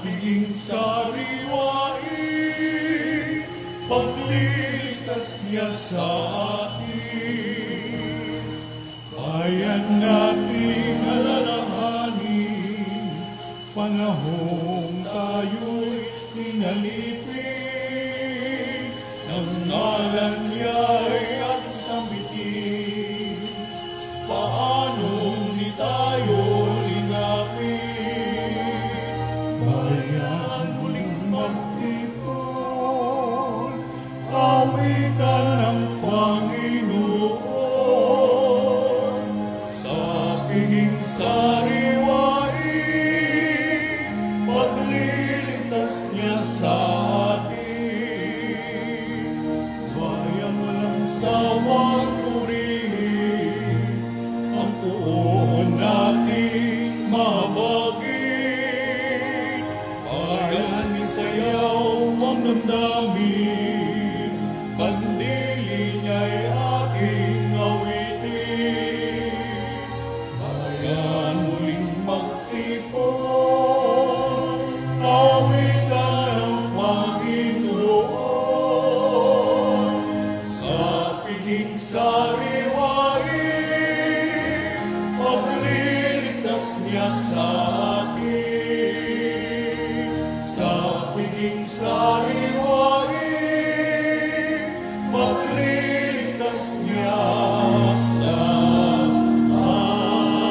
piging sariwain, pagliligtas niya sa atin. Kaya nating alalahanin, panahong tayo'y ninalipin, ng ngalan niya'y at sambitin. Paano di tayo linapin? Bayan muling magtipon, awitan ng Panginoon. Sa piging sariwain, pagliligtas niya sa atin. Bayan walang sawang purihin, ang puon natin mabagin. Bayan isayaw ang damdamin, kandili niya'y ating awitin. Bayan muling magtipon, awitan ng Panginoon. Sa piging sariwain, pagliligtas niya sa atin. Sa piging sariwain, pagliligtas niya sa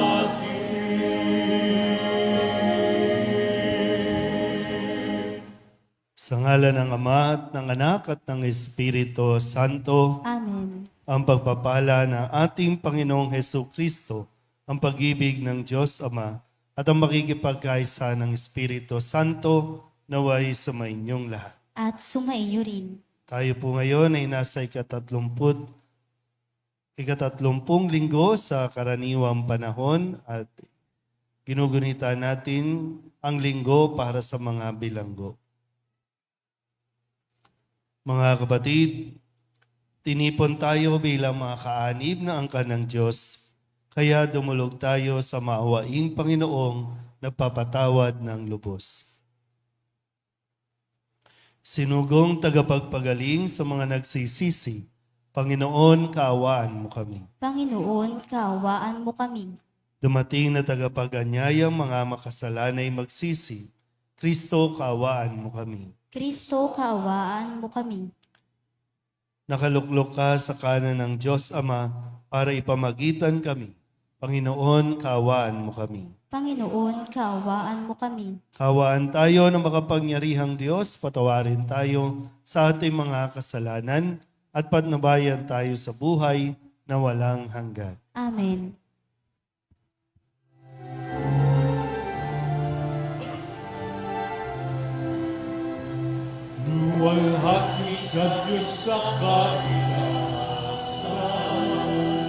atin. Sa ngalan ng Ama at ng Anak at ng Espiritu Santo, Amen. ang pagpapala ng ating Panginoong Hesus Kristo, ang pag-ibig ng Diyos Ama, at ang makikipagkaisa ng Espiritu Santo naway sumainyong lahat. At sumainyo rin. Tayo po ngayon ay nasa ikatatlongpung linggo sa karaniwang panahon at ginugunita natin ang linggo para sa mga bilanggo. Mga kapatid, tinipon tayo bilang mga kaanib na angkan ng Diyos, kaya dumulog tayo sa maawaing Panginoong nagpapatawad ng lubos. Sinugong tagapagpagaling sa mga nagsisisi, Panginoon, kaawaan mo kami. Panginoon, kaawaan mo kami. Dumating na tagapag-anyayang mga makasalanay magsisi, Kristo, kaawaan mo kami. Kristo, kaawaan mo kami. Nakaluklok ka sa kanan ng Diyos Ama para ipamagitan kami. Panginoon, kaawaan mo kami. Panginoon, kaawaan mo kami. Kaawaan tayo ng makapangyarihang Diyos, patawarin tayo sa ating mga kasalanan at patnubayan tayo sa buhay na walang hanggan. Amen. Luwalhati sa Diyos sa kainasan,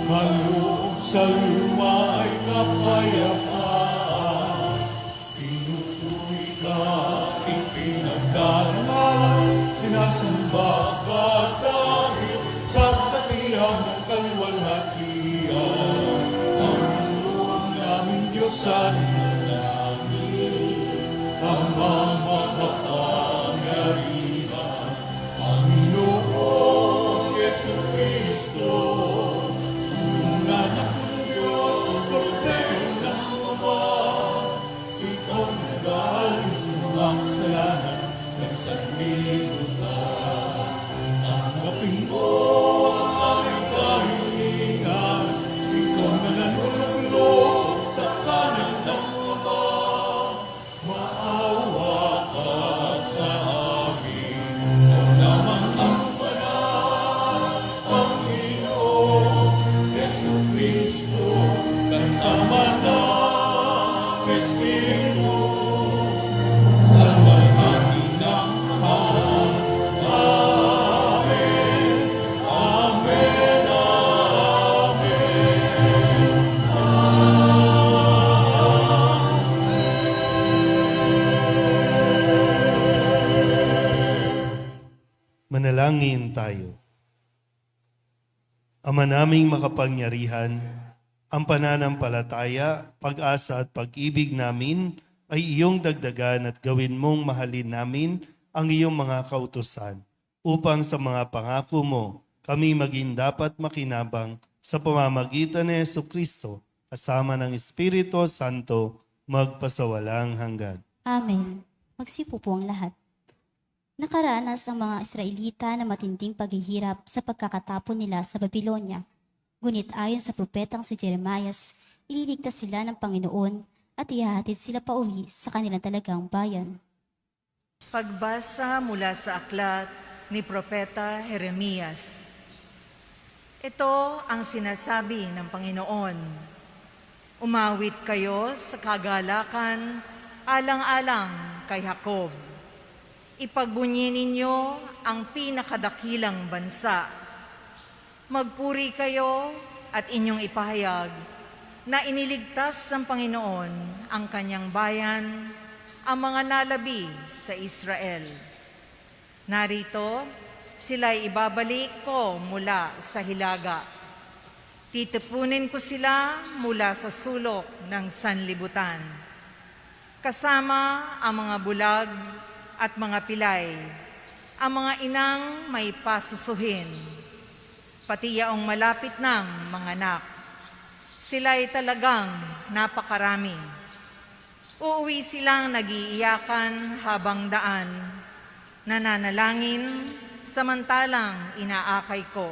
kaloob sa lupa ay kapayapaan. Pinupuri ka, ipinagdarasal, sinasamba ka dahil sa katiyan ng kaluwalhatian. Panginoon namin Diyos sa langit, ang mamahapangyarihan. Panginoong Jesucristo, Anak ng Diyos, Kordero ng Ama, Ikaw nagaling sa mga kasalanan, nagsanlibutan. Tanggapin mo ang aming kahilingan, Ikaw na nanunulog sa kanan ng Ama. Maawa ka sa amin, ikaw naman ang banal, Panginoon Jesucristo, kasama ng Espiritu, sa walhati ng mahal. Amen, amen, amen. Manalangin tayo. Ama naming makapangyarihan, ang pananampalataya, pag-asa at pag-ibig namin ay iyong dagdagan at gawin mong mahalin namin ang iyong mga kautusan, upang sa mga pangako mo, kami maging dapat makinabang sa pamamagitan ni Jesucristo, kasama ng Espiritu Santo, magpasawalang hanggan. Amen. Magsipo po ang lahat. Nakaranas ang mga Israelita na matinding paghihirap sa pagkakatapon nila sa Babylonia. Ngunit ayon sa propetang si Jeremias, ililigtas sila ng Panginoon at ihahatid sila pauwi sa kanilang talagang bayan. Pagbasa mula sa aklat ni Propeta Jeremias. Ito ang sinasabi ng Panginoon. Umawit kayo sa kagalakan, alang-alang kay Jacob. Ipagbunyi ninyo ang pinakadakilang bansa. Magpuri kayo at inyong ipahayag na iniligtas ng Panginoon ang kanyang bayan, ang mga nalabi sa Israel. Narito, sila'y ibabalik ko mula sa hilaga. Titipunin ko sila mula sa sulok ng sanlibutan. Kasama ang mga bulag at mga pilay, ang mga inang may pasusuhin, pati yaong malapit ng mga anak. Sila'y talagang napakarami. Uuwi silang nagiiyakan habang daan, nananalangin samantalang inaakay ko.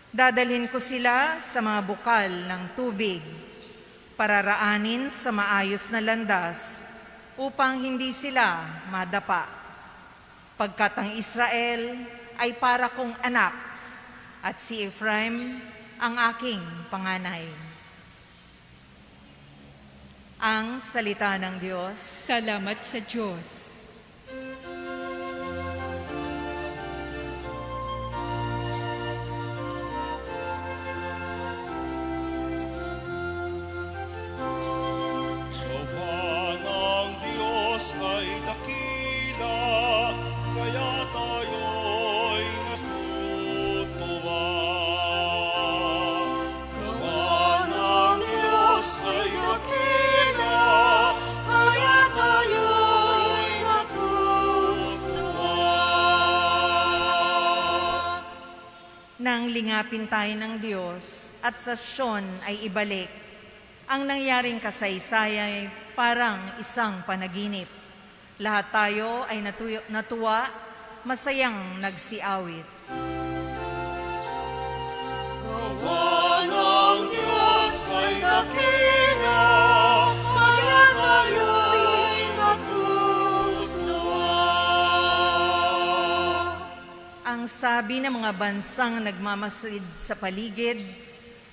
Dadalhin ko sila sa mga bukal ng tubig, pararaanin sa maayos na landas, upang hindi sila madapa. Pagkat ang Israel ay para kong anak, at si Ephraim ang aking panganay. Ang salita ng Diyos. Salamat sa Diyos. Ay dakila, kaya tayo'y natutuwa. Gawa ng Diyos ay dakila, kaya tayo'y natutuwa. Nang lingapin tayo ng Diyos at sa Sion ay ibalik, ang nangyaring kasaysay ay parang isang panaginip. Lahat tayo ay natuwa, masayang nagsiawit. Gawa ng Diyos ay dakila, kaya tayo'y natutuwa. Ang sabi ng mga bansang nagmamasid sa paligid,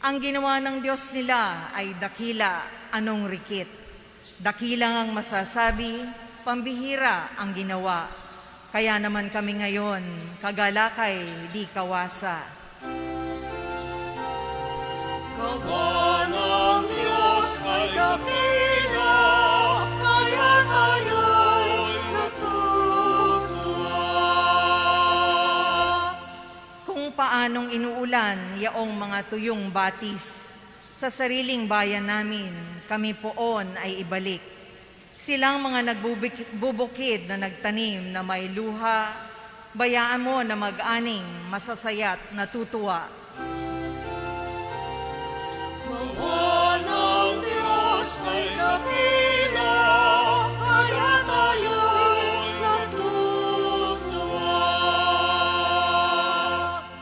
ang ginawa ng Diyos nila ay dakila, anong rikit. Dakilang ang masasabi, pambihira ang ginawa. Kaya naman kami ngayon, kagalakay di kawasa. Gawa ng Diyos ay dakila, kaya tayo'y natutuwa. Kung paanong inuulan yaong mga tuyong batis, sa sariling bayan namin, kami poon ay ibalik. Silang mga nagbubukid na nagtanim na may luha, bayaan mo na mag-aning masasaya't natutuwa. Gawa ng Diyos ay dakila, kaya tayo'y natutuwa.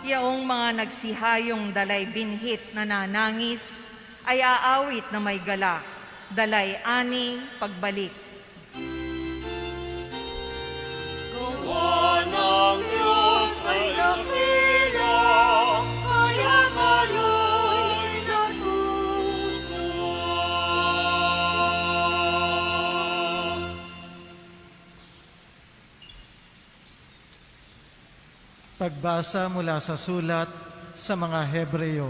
Yaong mga nagsihayong dalay binhit na nanangis, ay aawit na may galak, dalay ani pagbalik. Gawa ng Diyos ay dakila, kaya tayo'y natutuwa. Pagbasa mula sa sulat sa mga Hebreo.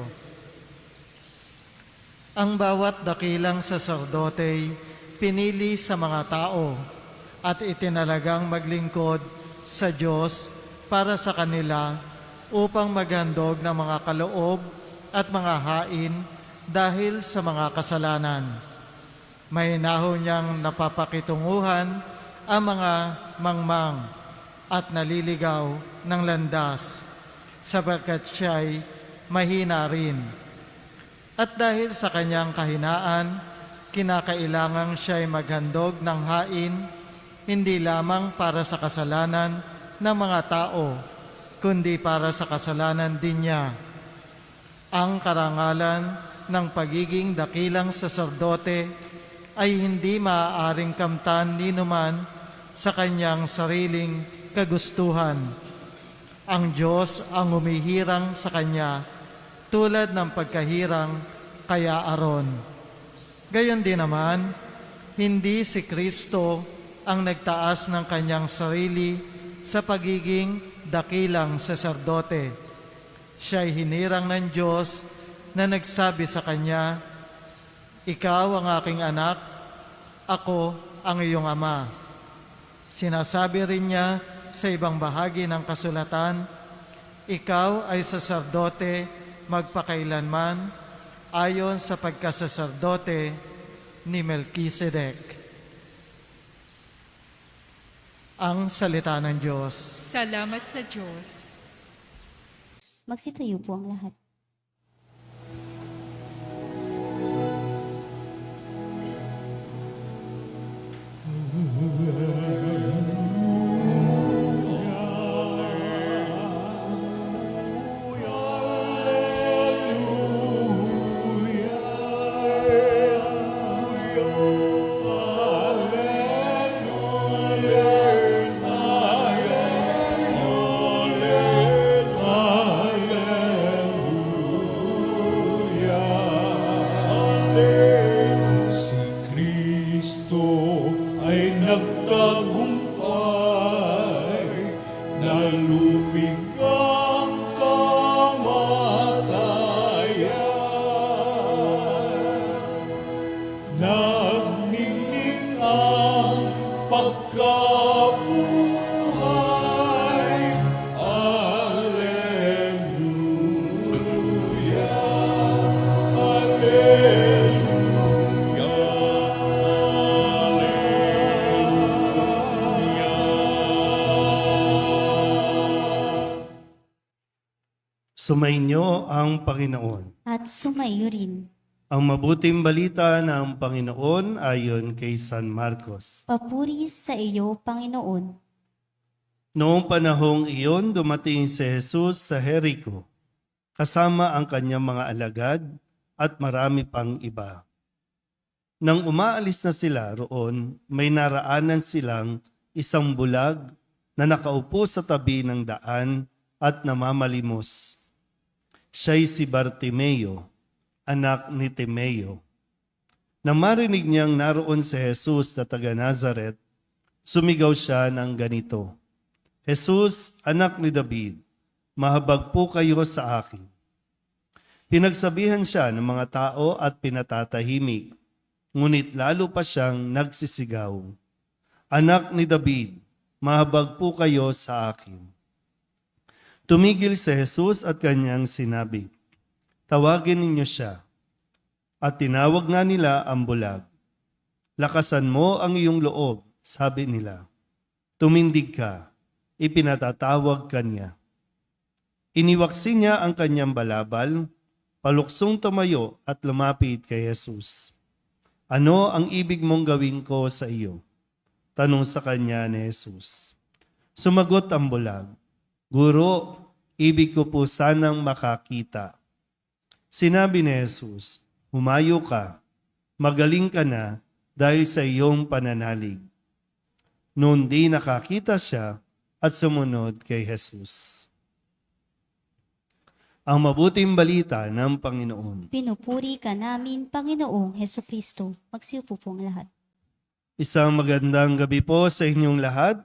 Ang bawat dakilang saserdote pinili sa mga tao at itinalagang maglingkod sa Diyos para sa kanila upang maghandog ng mga kaloob at mga hain dahil sa mga kasalanan. Mahinaho niyang napapakitunguhan ang mga mangmang at naliligaw ng landas, sapagkat siya'y mahina rin. At dahil sa kanyang kahinaan, kinakailangang siya'y maghandog ng hain, hindi lamang para sa kasalanan ng mga tao, kundi para sa kasalanan din niya. Ang karangalan ng pagiging dakilang saserdote ay hindi maaaring kamtan ni numan sa kanyang sariling kagustuhan. Ang Diyos ang humihirang sa kanya tulad ng pagkahirang kay Aaron. Gayon din naman, hindi si Kristo ang nagtaas ng kanyang sarili sa pagiging dakilang saserdote. Siya'y hinirang ng Diyos na nagsabi sa kanya, "Ikaw ang aking anak, ako ang iyong ama." Sinasabi rin niya sa ibang bahagi ng kasulatan, "Ikaw ay saserdote magpakailanman ayon sa pagkasaserdote ni Melkisedek." Ang salita ng Diyos. Salamat sa Diyos. Magsitayo po ang lahat. Si Kristo ay nagtagumpay, nalupig ang kamatayan. Nagmingning ang pagkabuhay. Alleluia, Alleluia. Sumainyo ang Panginoon. At sumayo rin. Ang mabuting balita ng Panginoon ayon kay San Marcos. Papuri sa iyo, Panginoon. Noong panahong iyon, dumating si Jesus sa Jericho, kasama ang kanyang mga alagad at marami pang iba. Nang umaalis na sila roon, may naraanan silang isang bulag na nakaupo sa tabi ng daan at namamalimos. Siya'y si Bartimeo, anak ni Timeo. Nang marinig niyang naroon si Jesus na taga Nazaret, sumigaw siya ng ganito, "Jesus, anak ni David, mahabag po kayo sa akin." Pinagsabihan siya ng mga tao at pinatatahimik, ngunit lalo pa siyang nagsisigaw, "Anak ni David, mahabag po kayo sa akin." Tumigil si Jesus at kanyang sinabi, "Tawagin ninyo siya." At tinawag nga nila ang bulag. "Lakasan mo ang iyong loob," sabi nila. Tumindig ka, ipinatatawag ka niya. Iniwaksi niya ang kanyang balabal, paluksong tumayo at lumapit kay Jesus. "Ano ang ibig mong gawin ko sa iyo?" Tanong sa kanya ni Jesus. Sumagot ang bulag, "Guro, ibig ko po sanang makakita." Sinabi ni Jesus, "Humayo ka, magaling ka na dahil sa iyong pananalig." Noon di nakakita siya at sumunod kay Jesus. Ang mabuting balita ng Panginoon. Pinupuri ka namin, Panginoong Hesukristo. Magsiupo po ang lahat. Isang magandang gabi po sa inyong lahat.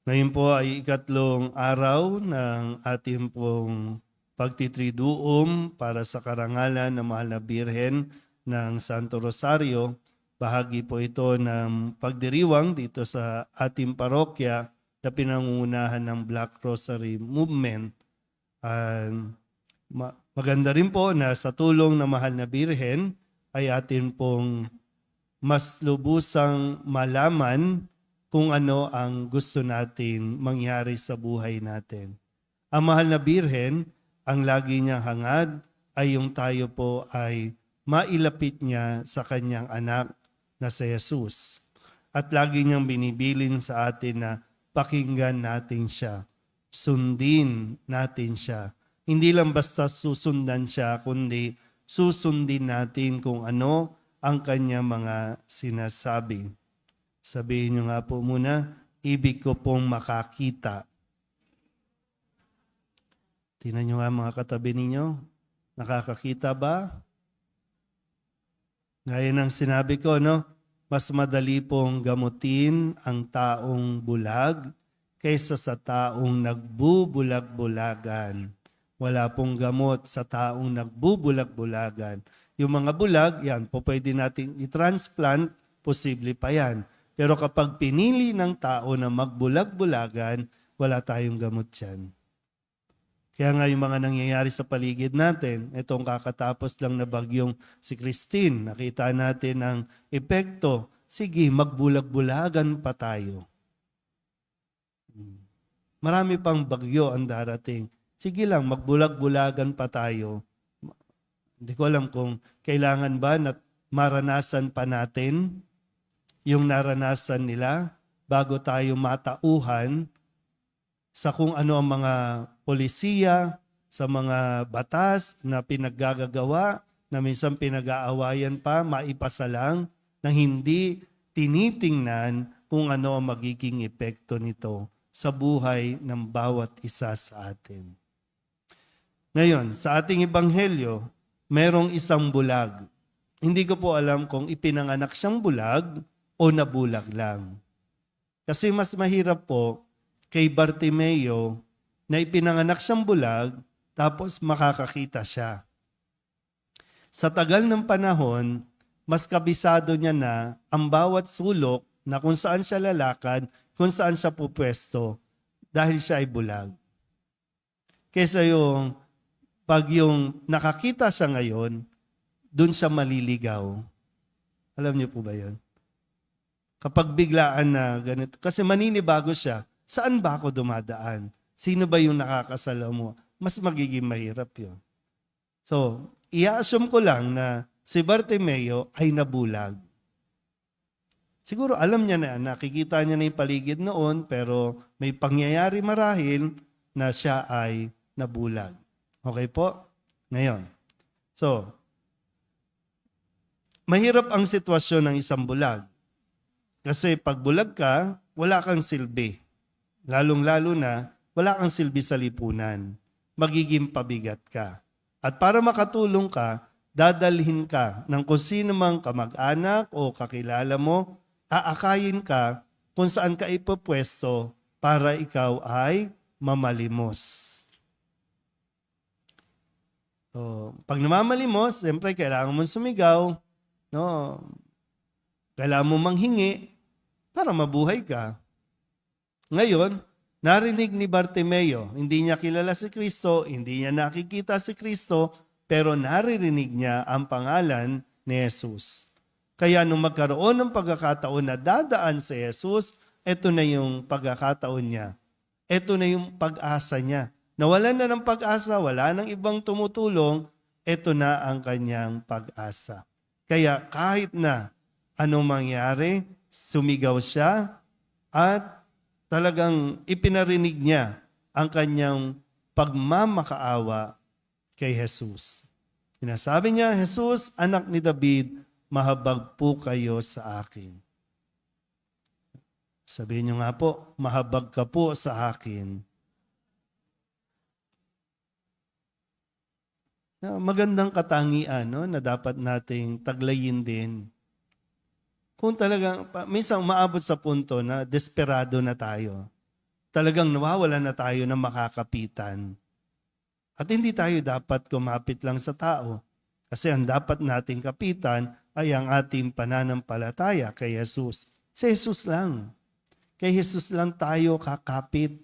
Ngayon po ay ikatlong araw ng ating pong pagtitriduum para sa karangalan ng Mahal na Birhen ng Santo Rosario. Bahagi po ito ng pagdiriwang dito sa ating parokya na pinangungunahan ng Black Rosary Movement. Maganda rin po na sa tulong ng Mahal na Birhen ay atin pong mas lubusang malaman kung ano ang gusto natin mangyari sa buhay natin. Ang mahal na Birhen, ang lagi niyang hangad ay yung tayo po ay mailapit niya sa kanyang anak na si Jesus. At lagi niyang binibilin sa atin na pakinggan natin siya, sundin natin siya. Hindi lang basta susundan siya, kundi susundin natin kung ano ang kanyang mga sinasabi. Sabihin niyo nga po muna, ibig ko pong makakita. Tingnan niyo nga mga katabi ninyo, nakakakita ba? Gaya ng sinabi ko, no? Mas madali pong gamutin ang taong bulag kaysa sa taong nagbubulag-bulagan. Wala pong gamot sa taong nagbubulag-bulagan. Yung mga bulag, yan, po pwede natin i-transplant, posible pa yan. Pero kapag pinili ng tao na magbulag-bulagan, wala tayong gamot yan. Kaya nga yung mga nangyayari sa paligid natin, itong kakatapos lang na bagyong si Christine, nakita natin ang epekto. Sige, magbulag-bulagan pa tayo. Marami pang bagyo ang darating. Sige lang, magbulag-bulagan pa tayo. Hindi ko alam kung kailangan ba na maranasan pa natin yung naranasan nila bago tayo matauhan sa kung ano ang mga polisiya, sa mga batas na pinaggagawa, na minsan pinag-aawayan pa, maipasa lang, na hindi tinitingnan kung ano ang magiging epekto nito sa buhay ng bawat isa sa atin. Ngayon, sa ating ebanghelyo, merong isang bulag. Hindi ko po alam kung ipinanganak siyang bulag o nabulag lang. Kasi mas mahirap po kay Bartimeo na ipinanganak siyang bulag tapos makakakita siya. Sa tagal ng panahon, mas kabisado niya na ang bawat sulok na kung saan siya lalakad, kung saan siya pupwesto dahil siya ay bulag. Kesa yung pag yung nakakita siya ngayon, dun siya maliligaw. Alam niyo po ba yun? Kapag biglaan na ganito, kasi maninibago siya, saan ba ako dumadaan? Sino ba yung nakakasalamuha? Mas magiging mahirap yun. So, i-assume ko lang na si Bartimeo ay nabulag. Siguro alam niya na, nakikita niya na yung paligid noon, pero may pangyayari marahil na siya ay nabulag. Okay po? Ngayon. So, mahirap ang sitwasyon ng isang bulag. Kasi pag bulag ka, wala kang silbi. Lalong-lalo na, wala kang silbi sa lipunan. Magiging pabigat ka. At para makatulong ka, dadalhin ka ng kung sino mang kamag-anak o kakilala mo, aakayin ka kung saan ka ipopwesto para ikaw ay mamalimos. So, pag namamalimos, siyempre kailangan mong sumigaw, no? Kailangan mong manghingi para mabuhay ka. Ngayon, narinig ni Bartimeo, hindi niya kilala si Kristo, hindi niya nakikita si Kristo, pero naririnig niya ang pangalan ni Jesus. Kaya nung magkaroon ng pagkakataon na dadaan si Jesus, ito na yung pagkakataon niya. Ito na yung pag-asa niya. Nawalan na ng pag-asa, wala nang ibang tumutulong, ito na ang kanyang pag-asa. Kaya kahit na anong mangyari, sumigaw siya at talagang ipinarinig niya ang kanyang pagmamakaawa kay Jesus. Sinasabi niya, Jesus, anak ni David, mahabag po kayo sa akin. Sabihin niyo nga po, mahabag ka po sa akin. Magandang katangian, no, na dapat nating taglayin din. Kung talagang, minsan maabot sa punto na desperado na tayo. Talagang nawawalan na tayo ng makakapitan. At hindi tayo dapat kumapit lang sa tao. Kasi ang dapat nating kapitan ay ang ating pananampalataya kay Jesus. Si Jesus lang. Kay Jesus lang tayo kakapit.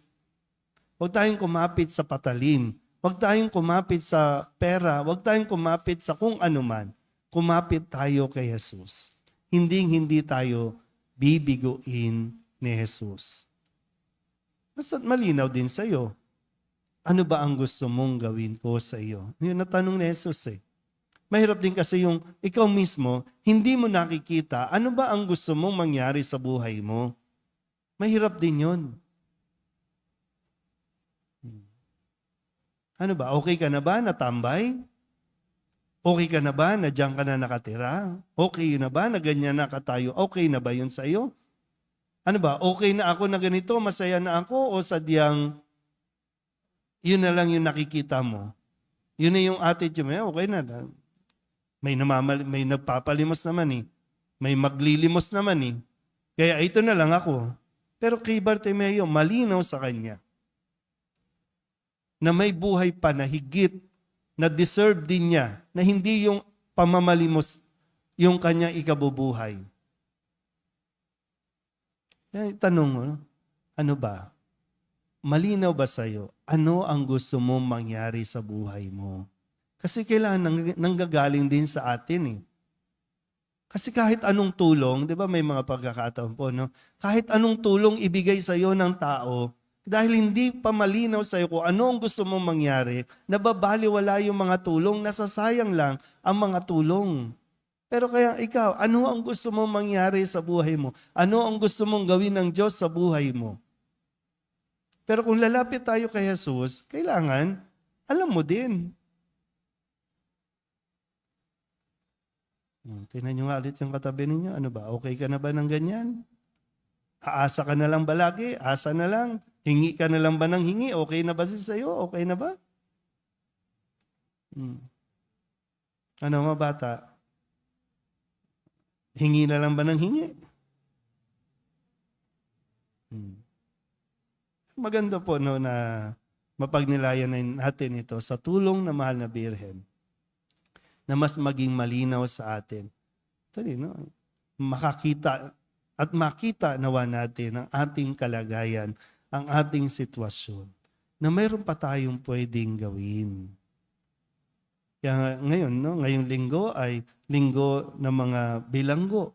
Huwag tayong kumapit sa patalim. Huwag tayong kumapit sa pera. Huwag tayong kumapit sa kung anuman. kumapit tayo kay Jesus. Hindi tayo bibiguin ni Jesus. Basta't malinaw din sa iyo. Ano ba ang gusto mong gawin ko sa iyo? Yun na tanong ni Jesus eh. Mahirap din kasi yung ikaw mismo, hindi mo nakikita ano ba ang gusto mong mangyari sa buhay mo. Mahirap din yun. Ano ba? Okay ka na ba na tambay? Okay ka na ba na diyan ka na nakatira? Okay na ba na ganyan na katayo? Okay na ba yun sa iyo? Ano ba? Okay na ako na ganito? Masaya na ako? O sadyang yun na lang yung nakikita mo? Yun na yung attitude mo. Okay na. May nagpapalimos naman eh. May maglilimos naman eh. Kaya ito na lang ako. Pero kay Bartimeo, malinaw sa kanya na may buhay pa na higit, na deserve din niya, na hindi yung pamamalimos yung kanyang ikabubuhay. Kaya tanong mo, ano ba? Malinaw ba sa'yo? Ano ang gusto mong mangyari sa buhay mo? Kasi kailangan nanggagaling din sa atin eh. Kasi kahit anong tulong, di ba may mga pagkakataon po, no? Kahit anong tulong ibigay sa'yo ng tao, dahil hindi pa malinaw sa'yo kung ano ang gusto mong mangyari, nababaliwala yung mga tulong, nasasayang lang ang mga tulong. Pero kaya ikaw, ano ang gusto mong mangyari sa buhay mo? Ano ang gusto mong gawin ng Diyos sa buhay mo? Pero kung lalapit tayo kay Jesus, kailangan, alam mo din. Tingnan nyo nga ulit yung katabi ninyo. Ano ba? Okay ka na ba ng ganyan? Aasa ka na lang ba lagi? Asa na lang? Hingi ka na lang ba ng hingi? Okay na ba sa'yo? Okay na ba? Ano mga bata? Hingi na lang ba ng hingi? Maganda po no, na mapagnilayan natin ito sa tulong na mahal na Birhen na mas maging malinaw sa atin. Ito rin, no? Makakita at makita nawa natin ang ating kalagayan, ang ating sitwasyon, na mayroon pa tayong pwedeng gawin. Kaya ngayon, no, ngayong linggo ay linggo ng mga bilanggo.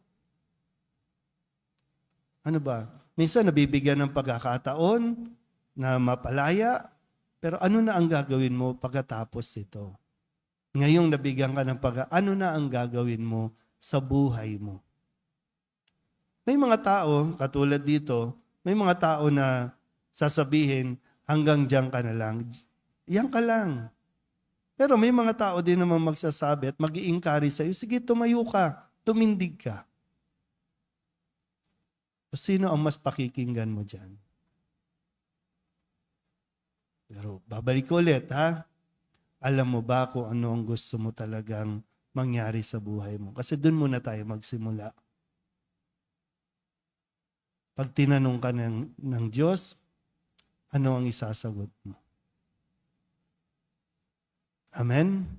Ano ba? Minsan nabibigyan ng pagkakataon na mapalaya, pero ano na ang gagawin mo pagkatapos ito? Ngayong nabigyan ka ng ano na ang gagawin mo sa buhay mo? May mga tao, katulad dito, may mga tao na sasabihin, hanggang diyan ka na lang. Yan ka lang. Pero may mga tao din naman magsasabi at mag-i-encourage sa'yo, sige, tumayo ka, tumindig ka. O sino ang mas pakikinggan mo dyan? Pero babalik ko ulit, ha? Alam mo ba kung ano ang gusto mo talagang mangyari sa buhay mo? Kasi doon muna tayo magsimula. Pag tinanong ka ng Diyos, ano ang isasagot mo? Amen?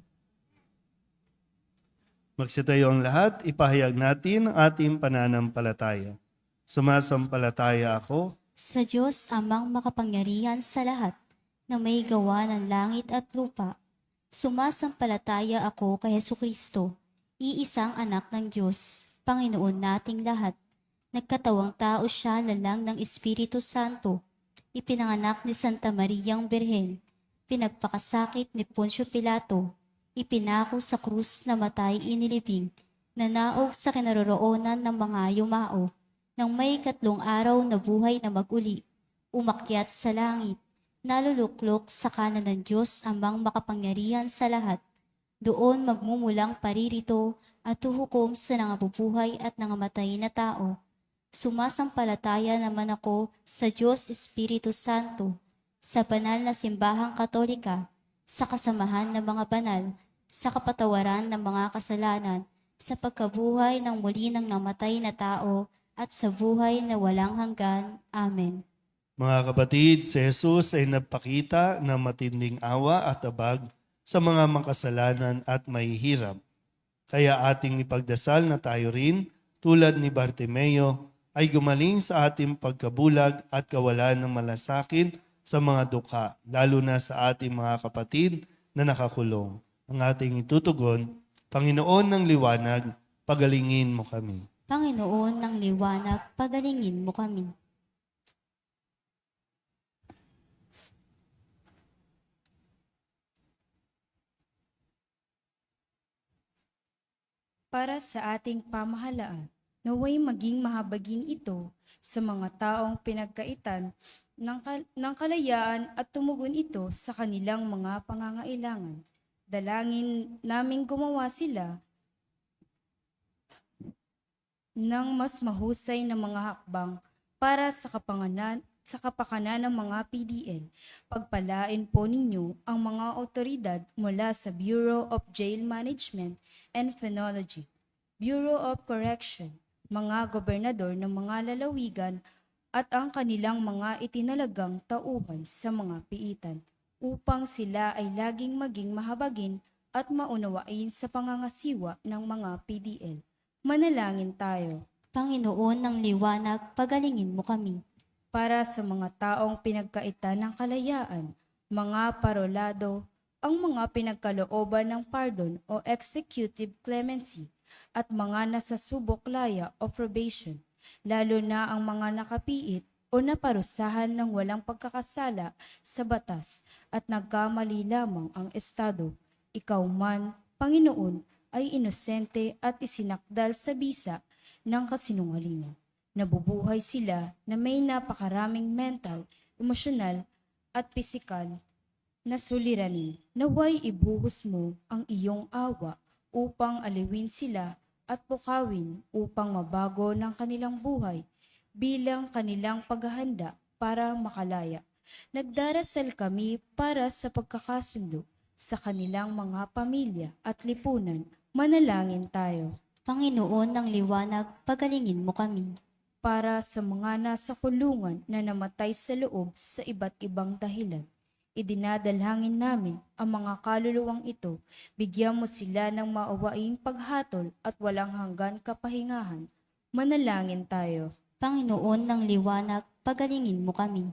Magsitayo ang lahat, ipahayag natin ang ating pananampalataya. Sumasampalataya ako Sa Diyos amang makapangyarihan sa lahat, na may gawa ng langit at lupa. Sumasampalataya ako kay Jesucristo, iisang anak ng Diyos, Panginoon nating lahat. Nagkatawang tao siya lalang ng Espiritu Santo. Ipinanganak ni Santa Mariang Birhen. Pinagpakasakit ni Poncio Pilato. Ipinako sa krus na matay inilibing. Nanaog sa kinaroroonan ng mga yumao. Nang may 3 araw na buhay na maguli. Umakyat sa langit. Naluluklok sa kanan ng Diyos amang makapangyarihan sa lahat. Doon magmumulang paririto at huhukom sa nangabubuhay at nangamatay na tao. Sumasampalataya naman ako sa Diyos Espiritu Santo, sa banal na simbahang katolika, sa kasamahan ng mga banal, sa kapatawaran ng mga kasalanan, sa pagkabuhay ng muli ng namatay na tao, at sa buhay na walang hanggan. Amen. Mga kapatid, si Jesus ay nagpakita ng matinding awa at abag sa mga makasalanan at mahihirap. Kaya ating ipagdasal na tayo rin, tulad ni Bartimeo, ay gumaling sa ating pagkabulag at kawalan ng malasakit sa mga dukha, lalo na sa ating mga kapatid na nakakulong. Ang ating itutugon Panginoon ng liwanag, pagalingin mo kami. Panginoon ng liwanag, pagalingin mo kami. Para sa ating pamahalaan, naway maging mahabagin ito sa mga taong pinagkaitan ng kalayaan at tumugon ito sa kanilang mga pangangailangan. Dalangin naming gumawa sila ng mas mahusay na mga hakbang para sa kapakanan ng mga PDL. Pagpalain po ninyo ang mga otoridad mula sa Bureau of Jail Management and Phenology, Bureau of Correction, mga gobernador ng mga lalawigan at ang kanilang mga itinalagang tauhan sa mga piitan upang sila ay laging maging mahabagin at maunawain sa pangangasiwa ng mga PDL. Manalangin tayo. Panginoon ng liwanag, pagalingin mo kami. Para sa mga taong pinagkaitan ng kalayaan, mga parolado, ang mga pinagkalooban ng pardon o executive clemency, at mga nasasubok laya o probation, lalo na ang mga nakapiit o naparusahan ng walang pagkakasala sa batas at nagkamali lamang ang Estado. Ikaw man, Panginoon, ay inosente at isinakdal sa bisa ng kasinungalingan. Nabubuhay sila na may napakaraming mental, emosyonal at pisikal na suliranin. Naway ibuhos mo ang iyong awa upang aliwin sila at pukawin upang mabago ng kanilang buhay bilang kanilang paghahanda para makalaya. Nagdarasal kami para sa pagkakasundo sa kanilang mga pamilya at lipunan. Manalangin tayo. Panginoon ng liwanag, pagalingin mo kami. Para sa mga nasa kulungan na namatay sa loob sa iba't ibang dahilan, idinadalangin namin ang mga kaluluwang ito. Bigyan mo sila ng maawaing paghatol at walang hanggan kapahingahan. Manalangin tayo. Panginoon ng liwanag, pagalingin mo kami.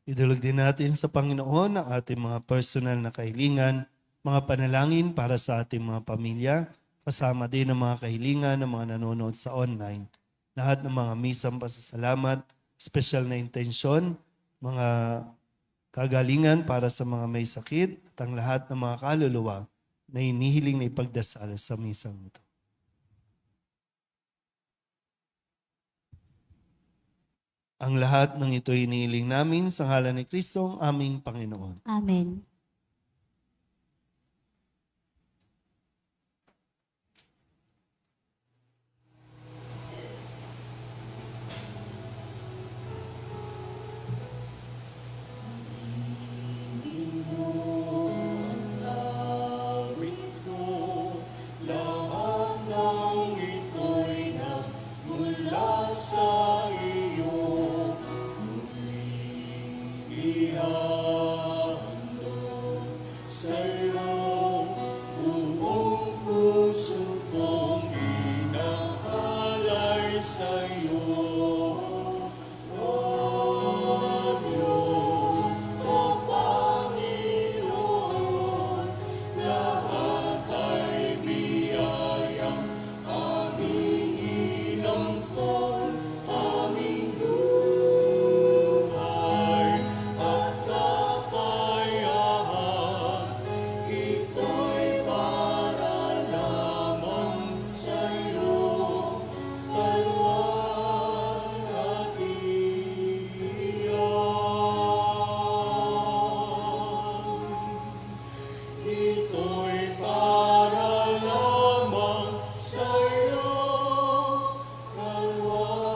Idulog din natin sa Panginoon ang ating mga personal na kahilingan, mga panalangin para sa ating mga pamilya, kasama din ang mga kahilingan ng mga nanonood sa online. Lahat ng mga misang pasasalamat, special na intensyon, mga kagalingan para sa mga may sakit, at ang lahat ng mga kaluluwa na hinihiling na ipagdasal sa misang ito. Ang lahat ng ito hinihiling namin sa ngalan ni Kristo, ang aming Panginoon. Amen. Lahat ng ito'y nagmula sa iyo. Muling ihandog sa'yo. Buong puso kong inaalay sa'yo. O Diyos, o Panginoon, lahat ay biyayang aming inampon, aming buhay at kakayahan. Ito'y para lamang sa'yo, kalwalhatian. Ito'y para lamang sa'yo, kalwalhatian.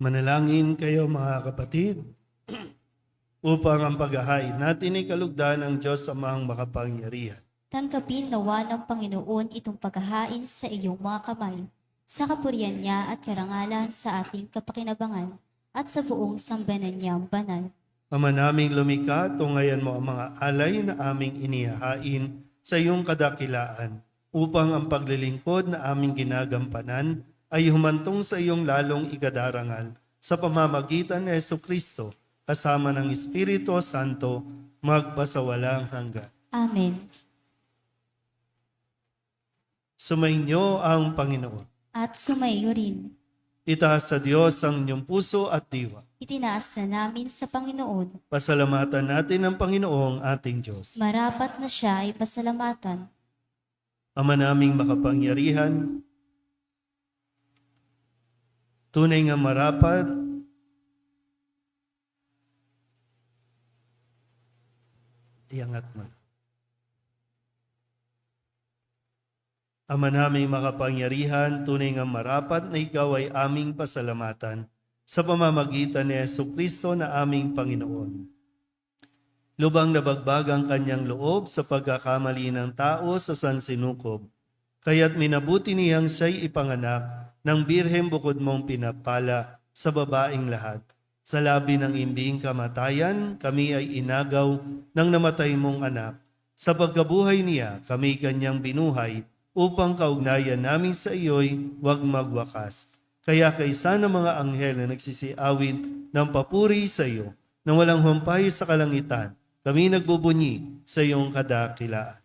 Manalangin kayo mga kapatid, upang ang paghahain natin ay kalugdan ng Diyos Amang makapangyarihan. Tanggapin nawa ng Panginoon itong paghahain sa iyong mga kamay, sa kapurihan niya at karangalan sa ating kapakinabangan, at sa buong sambanan niyang banal. Ama naming lumikha, tungayan mo ang mga alay na aming inihahain sa iyong kadakilaan, upang ang paglilingkod na aming ginagampanan ay humantong sa iyong lalong ikadarangal sa pamamagitan ni Jesucristo, kasama ng Espiritu Santo, magpasawalang hanggan. Amen. Sumainyo ang Panginoon. At sumayo rin. Itaas sa Diyos ang inyong puso at diwa. Itinaas na namin sa Panginoon. Pasalamatan natin ang Panginoong ating Diyos. Marapat na siya ay pasalamatan. Ama naming makapangyarihan, tunay nga marapat, iangat mo. Ama naming makapangyarihan, tunay nga marapat na ikaw ay aming pasalamatan sa pamamagitan ni Jesucristo na aming Panginoon. Lubang nabagbag ang kanyang loob sa pagkakamali ng tao sa sansinukob, kaya't minabuti niyang siya'y ipanganak ng birhem bukod mong pinapala sa babaeng lahat. Sa labi ng imbing kamatayan, kami ay inagaw ng namatay mong anak. Sa pagkabuhay niya, kami kanyang binuhay upang kaugnayan namin sa iyo'y huwag magwakas. Kaya kaysa ng mga anghel na nagsisiawit ng papuri sa iyo, na walang humpay sa kalangitan, kami nagbubunyi sa iyong kadakilaan.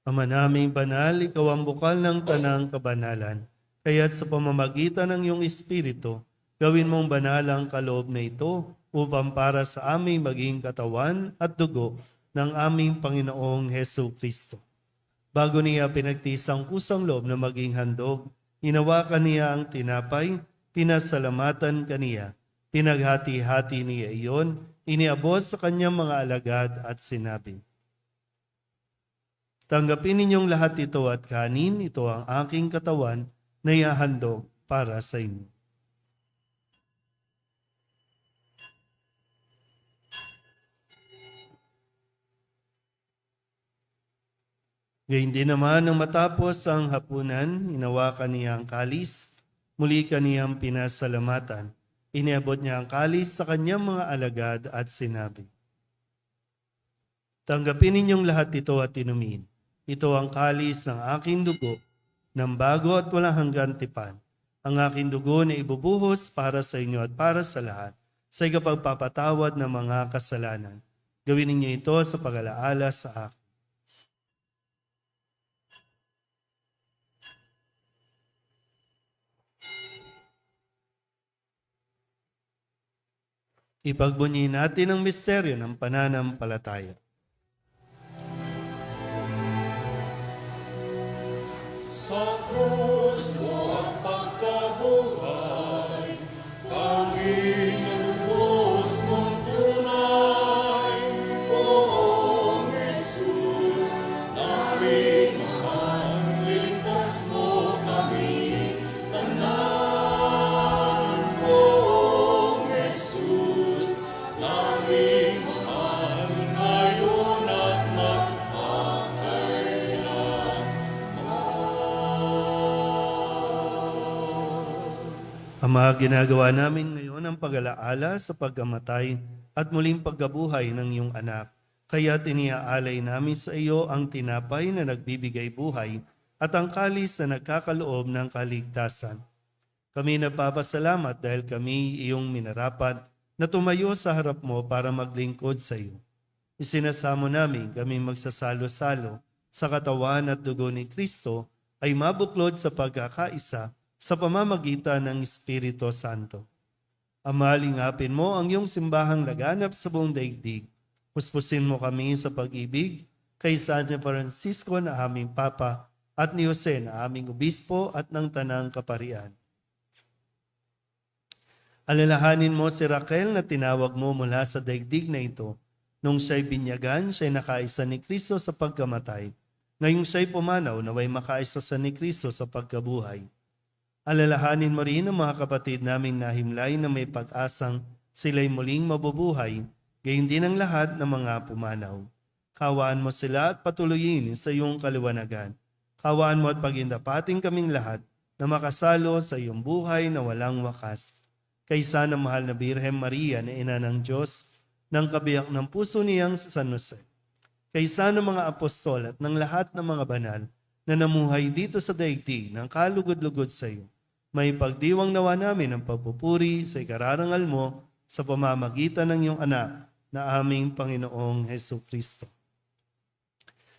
Ama naming banal, ikaw ang bukal ng tanang kabanalan. Kaya't sa pamamagitan ng iyong Espiritu, gawin mong banal ang kaloob na ito upang para sa aming maging katawan at dugo ng aming Panginoong Hesu Kristo. Bago niya pinagtisang kusang loob na maging handog, hinawakan niya ang tinapay, pinasalamatan kaniya, pinaghati-hati niya iyon, iniabot sa kanyang mga alagad at sinabi, tanggapin ninyong lahat ito at kanin, ito ang aking katawan na ihahandog para sa inyo. Gayun din naman nang matapos ang hapunan, hinawakan niya ang kalis, muli kaniyang pinasalamatan. Iniabot niya ang kalis sa kanyang mga alagad at sinabi, tanggapin ninyong lahat ito at inumin. Ito ang kalis ng aking dugo, ng bago at walang hanggang tipan. Ang aking dugo na ibubuhos para sa inyo at para sa lahat, sa ikapagpapatawad ng mga kasalanan. Gawin ninyo ito sa pag-alaala sa akin. Ipagbunyi natin ang misteryo ng pananampalataya. Sa krus mo ang pagkabuhay, kami nalubos mong tunay. Poong Jesus, namin mahal, niligtas mo kami tanan. Poong Jesus, namin mahal, ngayon at magpakailan. Ama, ginagawa namin ngayon ang pag-alaala sa pagkamatay at muling pagkabuhay ng iyong anak. Kaya tiniaalay namin sa iyo ang tinapay na nagbibigay buhay at ang kalis na nagkakaloob ng kaligtasan. Kami nagpapasalamat dahil kami iyong minarapat na tumayo sa harap mo para maglingkod sa iyo. Isinasamo namin kami magsasalo-salo sa katawan at dugo ni Kristo ay mabuklod sa pagkakaisa sa pamamagitan ng Espiritu Santo. Ama, lingapin mo ang iyong simbahang laganap sa buong daigdig. Puspusin mo kami sa pag-ibig kay San Francisco na aming Papa at ni Jose na aming Obispo at ng Tanang Kaparian. Alalahanin mo si Raquel na tinawag mo mula sa daigdig na ito. Nung siya'y binyagan, siya'y nakaisa ni Kristo sa pagkamatay. Ngayong siya'y pumanaw, naway makaisa sa ni Kristo sa pagkabuhay. Alalahanin mo rin ang mga kapatid naming nahimlay na may pag-asang sila'y muling mabubuhay, gayon din ang lahat ng mga pumanaw. Kawaan mo sila at patuloyin sa iyong kaliwanagan. Kawaan mo at pagindapating kaming lahat na makasalo sa iyong buhay na walang wakas. Kaysa ng mahal na Birhen Maria na ina ng Diyos, ng kabiyak ng puso niyang sa San Jose. Kaysa ng mga apostol at ng lahat ng mga banal na namuhay dito sa daigdig ng kalugod-lugod sa iyo. May pagdiwang nawa namin ang pagpupuri sa ikararangal mo sa pamamagitan ng iyong anak na aming Panginoong Heso Kristo.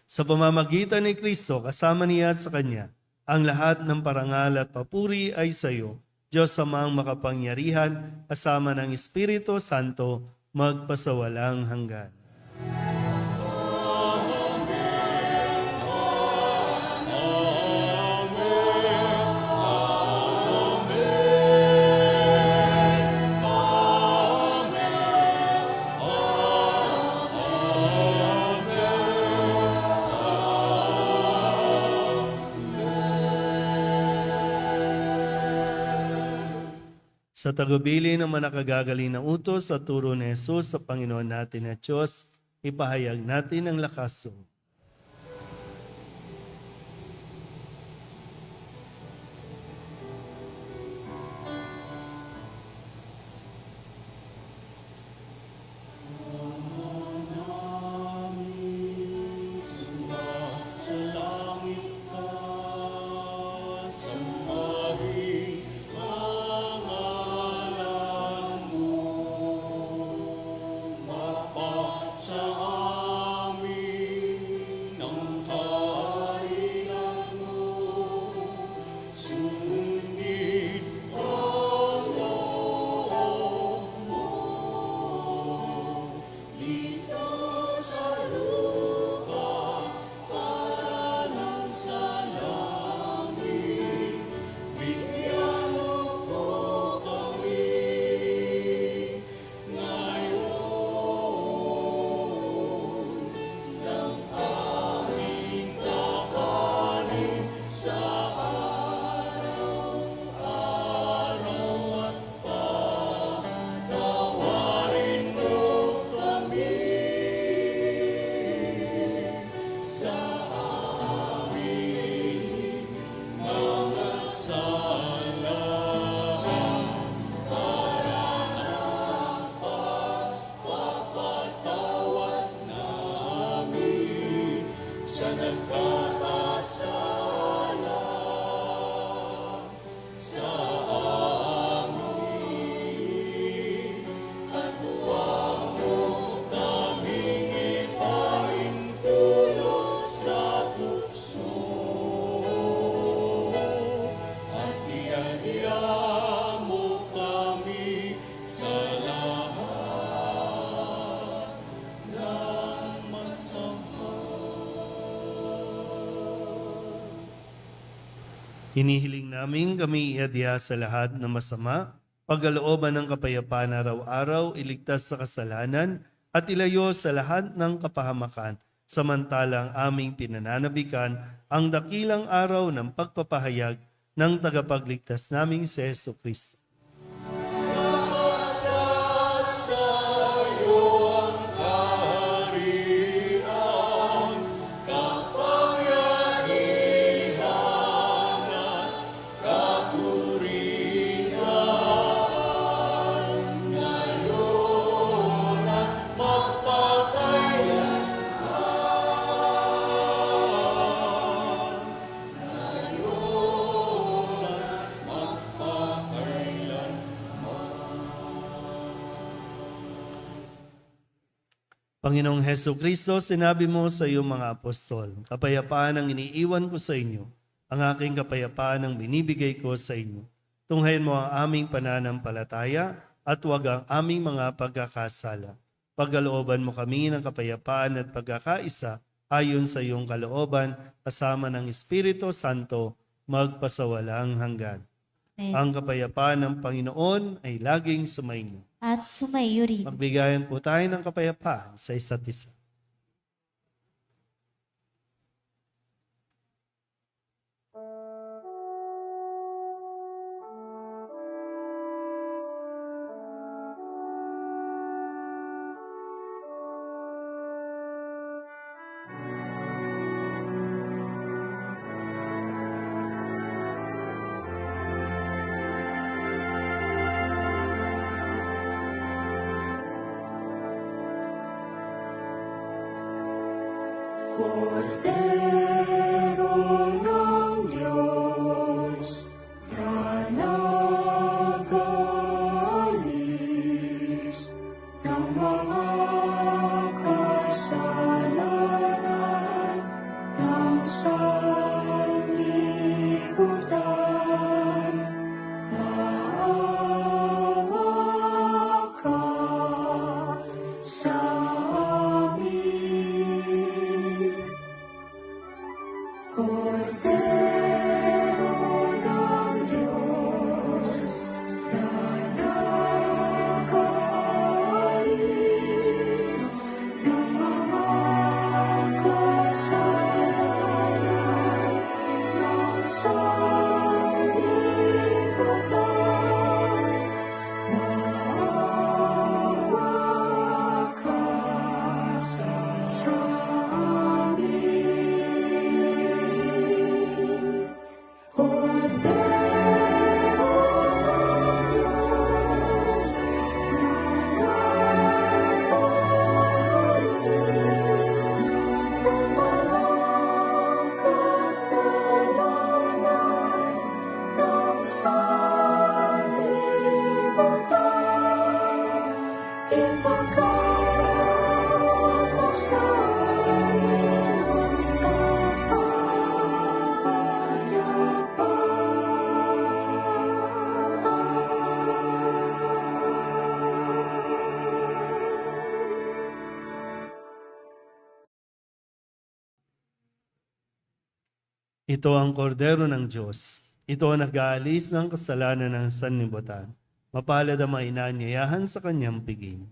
Sa pamamagitan ni Kristo, kasama niya at sa Kanya, ang lahat ng parangal at papuri ay sa iyo, Diyos Amang makapangyarihan, kasama ng Espiritu Santo, magpasawalang hanggan. Sa tagubili ng manakagagaling na utos sa turo ni Jesus sa Panginoon natin at Diyos, ipahayag natin ang lakas loob. Hinihiling namin kami iadya sa lahat ng masama, pagkalooban ng kapayapaan araw-araw, iligtas sa kasalanan, at ilayo sa lahat ng kapahamakan, samantalang aming pinananabikan ang dakilang araw ng pagpapahayag ng tagapagligtas naming si Heso Kristo. Panginoong Heso Kristo, sinabi mo sa iyong mga apostol, kapayapaan ang iniiwan ko sa inyo, ang aking kapayapaan ang binibigay ko sa inyo. Tunghayin mo ang aming pananampalataya at huwag ang aming mga pagkakasala. Pagkalooban mo kami ng kapayapaan at pagkakaisa ayon sa iyong kalooban kasama ng Espiritu Santo magpasawalang hanggan. Amen. Ang kapayapaan ng Panginoon ay laging sumainyo. At sumayo rin. Magbigayan po tayo ng kapayapaan sa isa't isa. Cordero ng Diyos na nag-aalis ng mga kasalanan ng sanlibutan, maawa ka sa amin. Cordero ng Diyos na nag-aalis ng mga kasalanan ng sanlibutan, maawa ka sa amin. Ito ang kordero ng Diyos. Ito ang nag-aalis ng kasalanan ng sanlibutan. Mapalad ang mga inaanyayahan sa kanyang piging.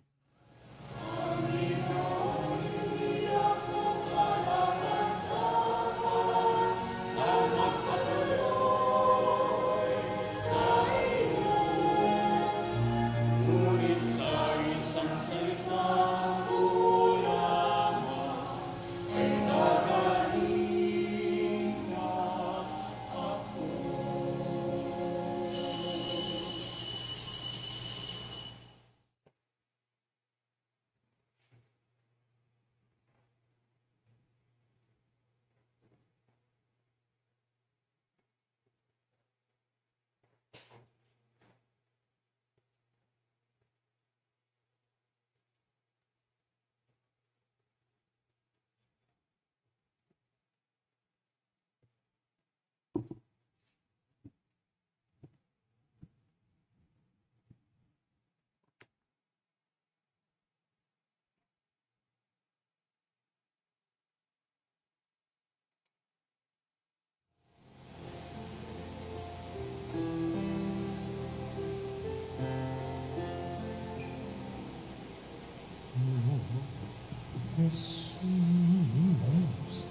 Jesus,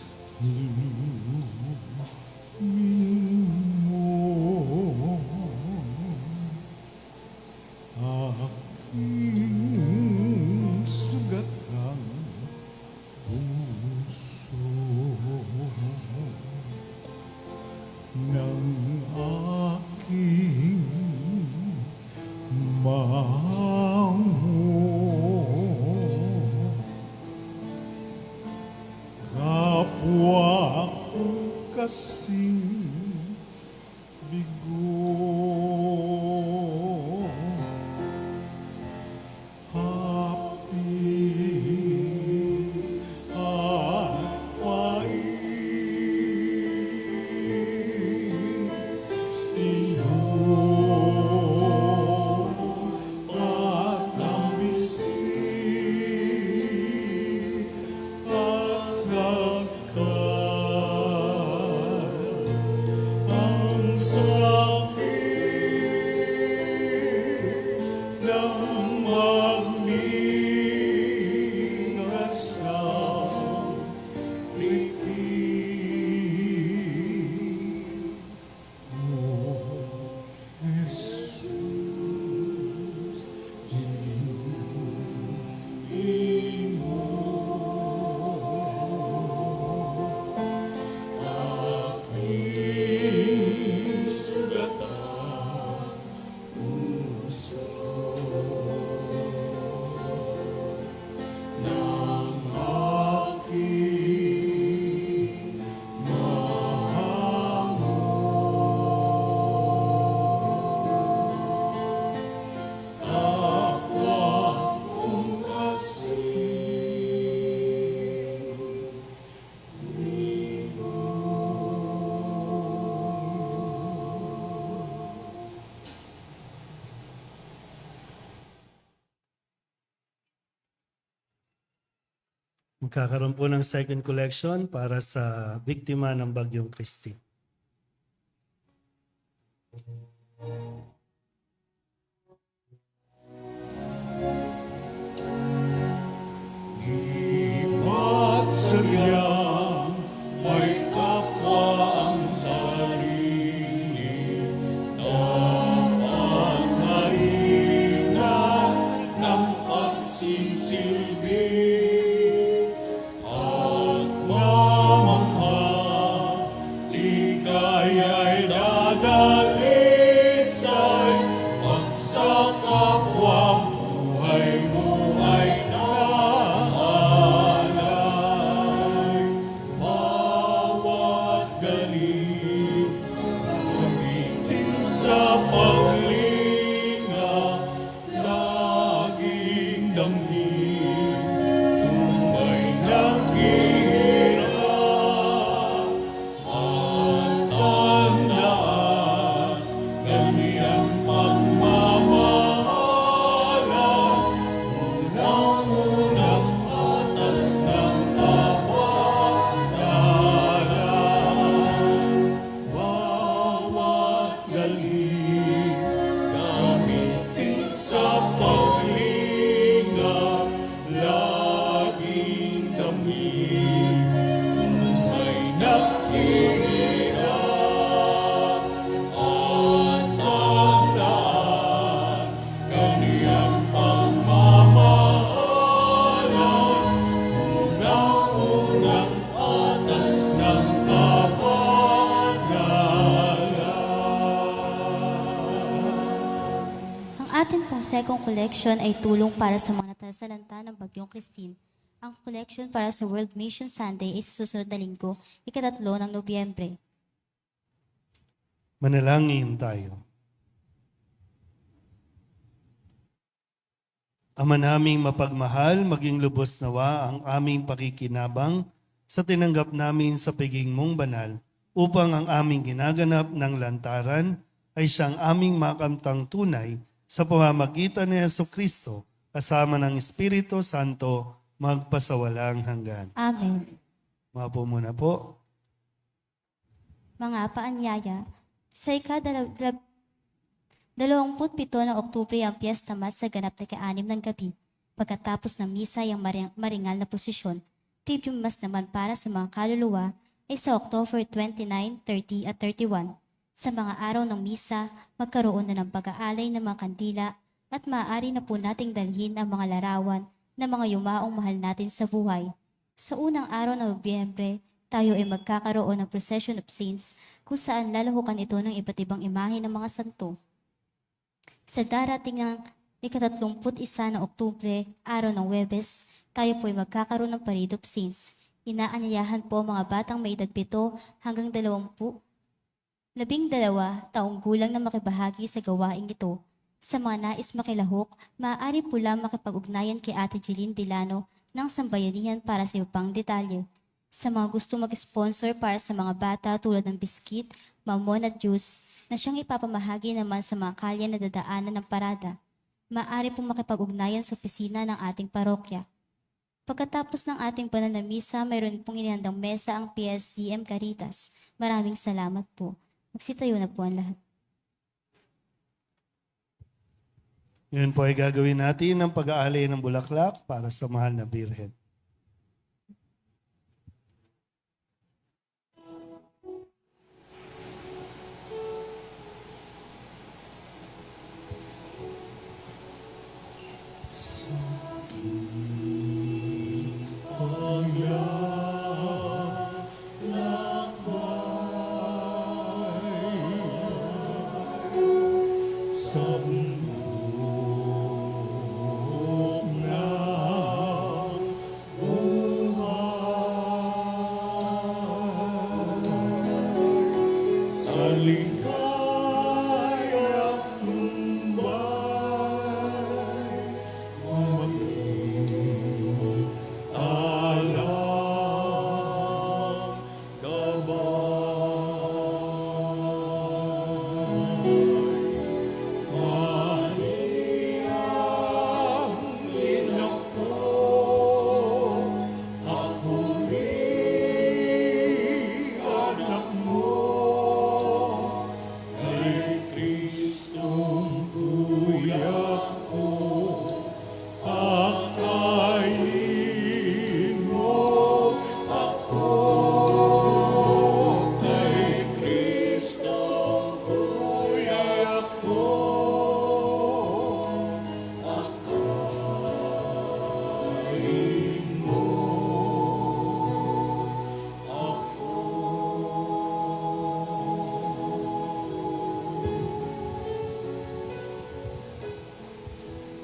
aking sugatang puso ng aking mango. Kapwa kong kasing bigo, hapit at pait, Magkakaroon po ng second collection para sa biktima ng Bagyong Christine. At sadyang may kapwa ang sarili, dapat hainan ng pagsisilbi at mamahal, ligaya'y dadalisay pag sa kapwa buhay mo ay nahalay. Bawat galing gamitin sa paglinga, laging damhin kung may naghihirap. At tandaan, ganyan pagmamahalan, unang-unang atas ng kapanalan. Bawat galing gamitin sa paglinga, laging damhin kung may naghihirap. At tandaan, ganyan pagmamahalan, unang-unang atas ng kapanalan. Ang atin pong second collection ay tulong para sa mga natasalanta ng Bagyong Christine. Ang collection para sa World Mission Sunday ay sa susunod na linggo, 3 ng Nobyembre. Manalangin tayo. Ama naming mapagmahal, maging lubos nawa ang aming pakikinabang sa tinanggap namin sa piging mong banal, upang ang aming ginaganap ng lantaran ay siyang aming makamtang tunay sa pamamagitan ni Jesucristo kasama ng Espiritu Santo magpasawalang hanggan. Amen. Mapo muna po. Mga paanyaya, sa ika-27 ng Oktubre ang Piyesta Mas sa ganap na ika-6 ng gabi. Pagkatapos ng misa ay ang maringal na prosesyon. Trivium Mass naman para sa mga kaluluwa ay sa October 29, 30 at 31. Sa mga araw ng misa, magkaroon na ng pag-aalay ng mga kandila at maaari na po nating dalhin ang mga larawan ng mga yumaong mahal natin sa buhay. Sa unang araw ng Nobyembre, tayo ay magkakaroon ng Procession of Saints kung saan lalahukan ito ng iba't ibang imahe ng mga santo. Sa darating ng ika-31 ng Oktubre, araw ng Huwebes, tayo po ay magkakaroon ng Parade of Saints. Inaanyayahan po ang mga batang may edad 7 hanggang 12 taong gulang na makibahagi sa gawaing ito. Sa mga nais makilahok, maaari po lang makipag-ugnayan kay Ate Jeline Delano ng Sambayanihan para sa pang detalye. Sa mga gusto mag-sponsor para sa mga bata tulad ng biskit, mamon at juice na siyang ipapamahagi naman sa mga kalye na dadaanan ng parada, maaari po makipag-ugnayan sa opisina ng ating parokya. Pagkatapos ng ating banal na misa, mayroon pong inihandang mesa ang PSDM Caritas. Maraming salamat po. Magsitayo na po ang lahat. Ngayon po ay gagawin natin ang pag-aalay ng bulaklak para sa mahal na Birhen.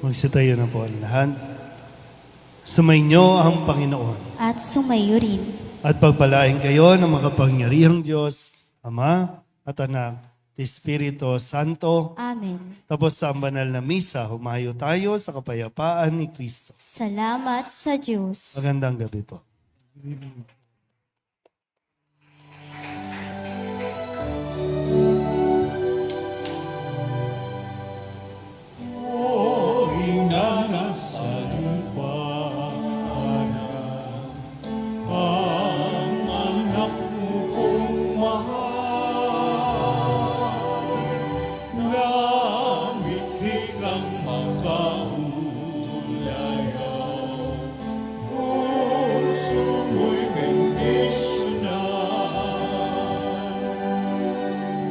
Magsitayo na po ang lahat. Sumainyo ang Panginoon At sumayo rin. at pagpalain kayo ng makapangyarihang Diyos, Ama at Anak, at Espiritu Santo. Amen. Tapos sa banal na misa, humayo tayo sa kapayapaan ni Kristo. Salamat sa Diyos. Magandang gabi po. O ina nasa lupa, ang anak mo kong mahal, namiti kang makaulayaw, puso mo'y bendisyonan.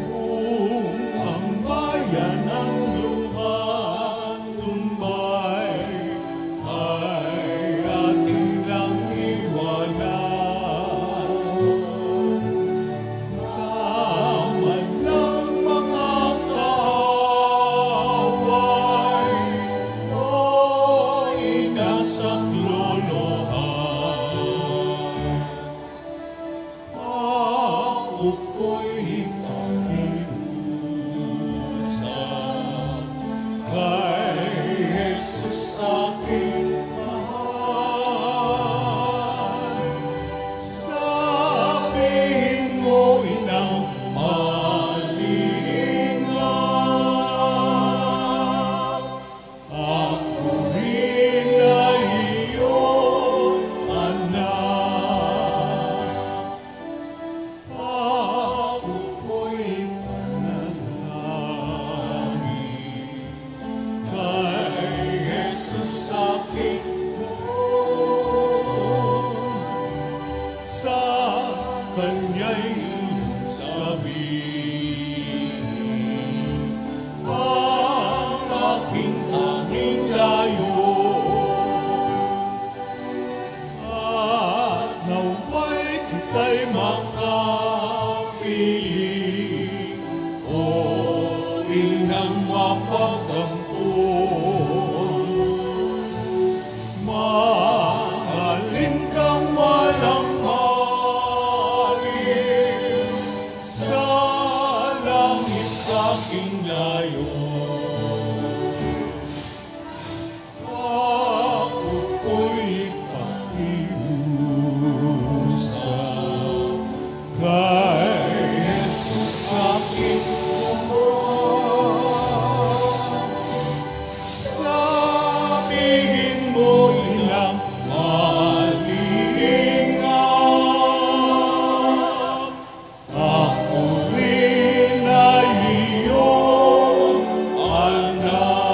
Kung ang bayan ng luhan tumbay ay ating lang iwanan, sama ng mga kaaway o inasaklolohan, ako po'y pakiusap kay Jesus aking mahal. Sabihin mo inang malingap, ako rin ay iyong anak. Ako po'y panalangin kay Jesus aking buong, sa Kanya'y sabihin ang aking tanging layo. At naway kita'y makapiling, o inang mapagkampon. Mahalin kang walang mahalin, sa langit aking layo. Ako po'y pakiusap kay Jesus aking buong. Sabihin mo ilang malingap, ako rin ay iyong anak.